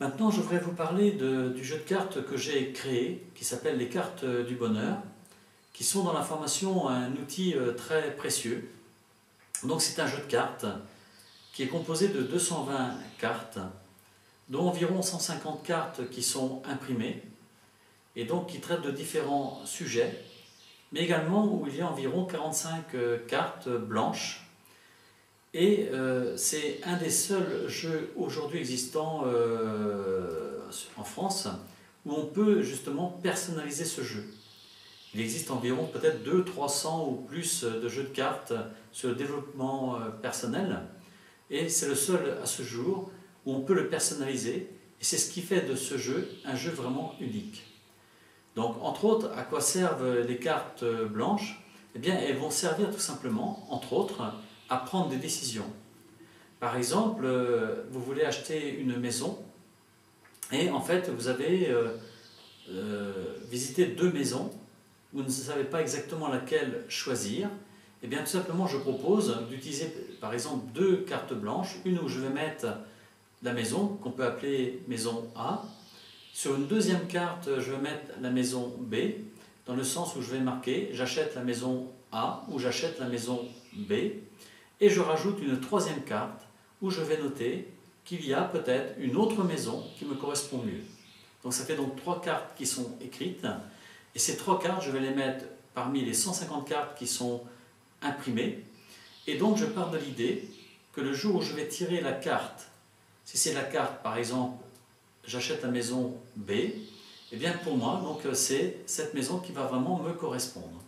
Maintenant, je voudrais vous parler du jeu de cartes que j'ai créé, qui s'appelle les cartes du bonheur, qui sont dans la formation un outil très précieux. Donc c'est un jeu de cartes qui est composé de 220 cartes, dont environ 150 cartes qui sont imprimées, et donc qui traitent de différents sujets, mais également où il y a environ 45 cartes blanches. Et c'est un des seuls jeux aujourd'hui existants en France où on peut justement personnaliser ce jeu. Il existe environ peut-être 200-300 ou plus de jeux de cartes sur le développement personnel, et c'est le seul à ce jour où on peut le personnaliser, et c'est ce qui fait de ce jeu un jeu vraiment unique. Donc entre autres, à quoi servent les cartes blanches? Eh bien, elles vont servir tout simplement, entre autres, à prendre des décisions. Par exemple, vous voulez acheter une maison et en fait vous avez visité deux maisons, vous ne savez pas exactement laquelle choisir. Et bien tout simplement je propose d'utiliser par exemple deux cartes blanches, une où je vais mettre la maison qu'on peut appeler maison A. Sur une deuxième carte je vais mettre la maison B, dans le sens où je vais marquer j'achète la maison A ou j'achète la maison B. Et je rajoute une troisième carte où je vais noter qu'il y a peut-être une autre maison qui me correspond mieux. Donc ça fait donc 3 cartes qui sont écrites, et ces 3 cartes je vais les mettre parmi les 150 cartes qui sont imprimées, et donc je pars de l'idée que le jour où je vais tirer la carte, si c'est la carte par exemple j'achète la maison B, et bien pour moi donc c'est cette maison qui va vraiment me correspondre.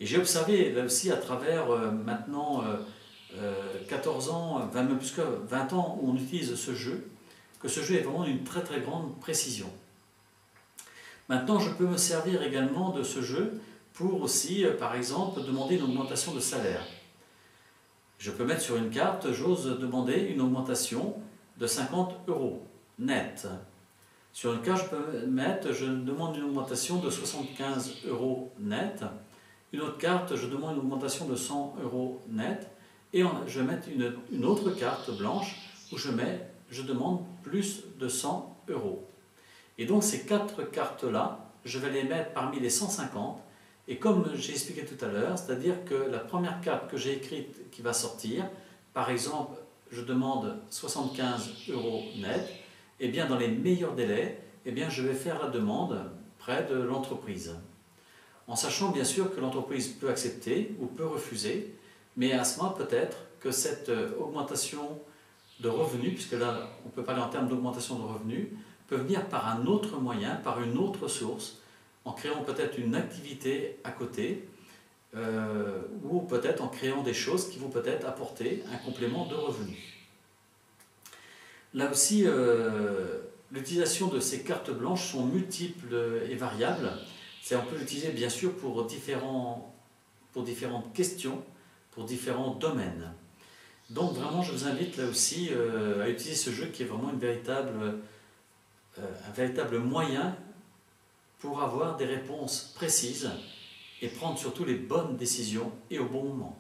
Et j'ai observé là aussi à travers maintenant 14 ans, même plus que 20 ans où on utilise ce jeu, que ce jeu est vraiment d'une très très grande précision. Maintenant, je peux me servir également de ce jeu pour aussi, par exemple, demander une augmentation de salaire. Je peux mettre sur une carte, j'ose demander une augmentation de 50 € net. Sur une carte, je peux mettre, je demande une augmentation de 75 € net. Une autre carte, je demande une augmentation de 100 € net. Et je vais mettre une autre carte blanche où je demande plus de 100 €. Et donc ces 4 cartes-là, je vais les mettre parmi les 150. Et comme j'ai expliqué tout à l'heure, c'est-à-dire que la première carte que j'ai écrite qui va sortir, par exemple, je demande 75 € net, et bien dans les meilleurs délais, et bien je vais faire la demande près de l'entreprise. En sachant bien sûr que l'entreprise peut accepter ou peut refuser, mais à ce moment peut-être que cette augmentation de revenus, puisque là on peut parler en termes d'augmentation de revenus, peut venir par un autre moyen, par une autre source, en créant peut-être une activité à côté, ou peut-être en créant des choses qui vont peut-être apporter un complément de revenus. Là aussi, l'utilisation de ces cartes blanches sont multiples et variables. On peut l'utiliser bien sûr pour différentes questions, pour différents domaines. Donc vraiment, je vous invite là aussi à utiliser ce jeu qui est vraiment un véritable moyen pour avoir des réponses précises et prendre surtout les bonnes décisions et au bon moment.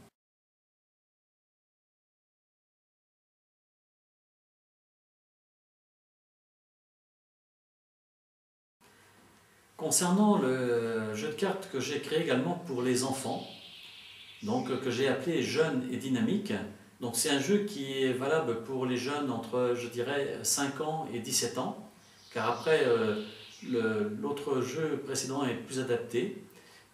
Concernant le jeu de cartes que j'ai créé également pour les enfants, donc que j'ai appelé Jeune et Dynamique, donc c'est un jeu qui est valable pour les jeunes entre, je dirais, 5 ans et 17 ans, car après l'autre jeu précédent est plus adapté,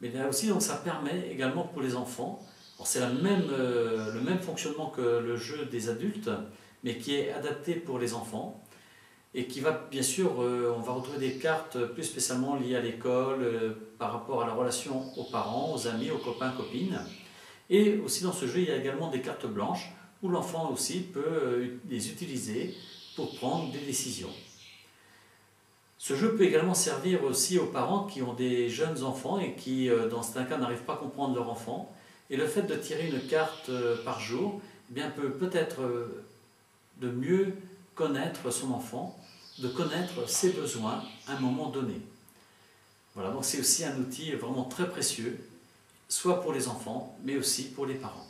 mais là aussi donc, ça permet également pour les enfants, c'est le même fonctionnement que le jeu des adultes, mais qui est adapté pour les enfants, et qui va, bien sûr, on va retrouver des cartes plus spécialement liées à l'école, par rapport à la relation aux parents, aux amis, aux copains, copines. Et aussi dans ce jeu, il y a également des cartes blanches, où l'enfant aussi peut les utiliser pour prendre des décisions. Ce jeu peut également servir aussi aux parents qui ont des jeunes enfants et qui, dans certains cas, n'arrivent pas à comprendre leur enfant. Et le fait de tirer une carte par jour, eh bien, peut peut-être de mieux connaître son enfant, de connaître ses besoins à un moment donné. Voilà, donc c'est aussi un outil vraiment très précieux, soit pour les enfants, mais aussi pour les parents.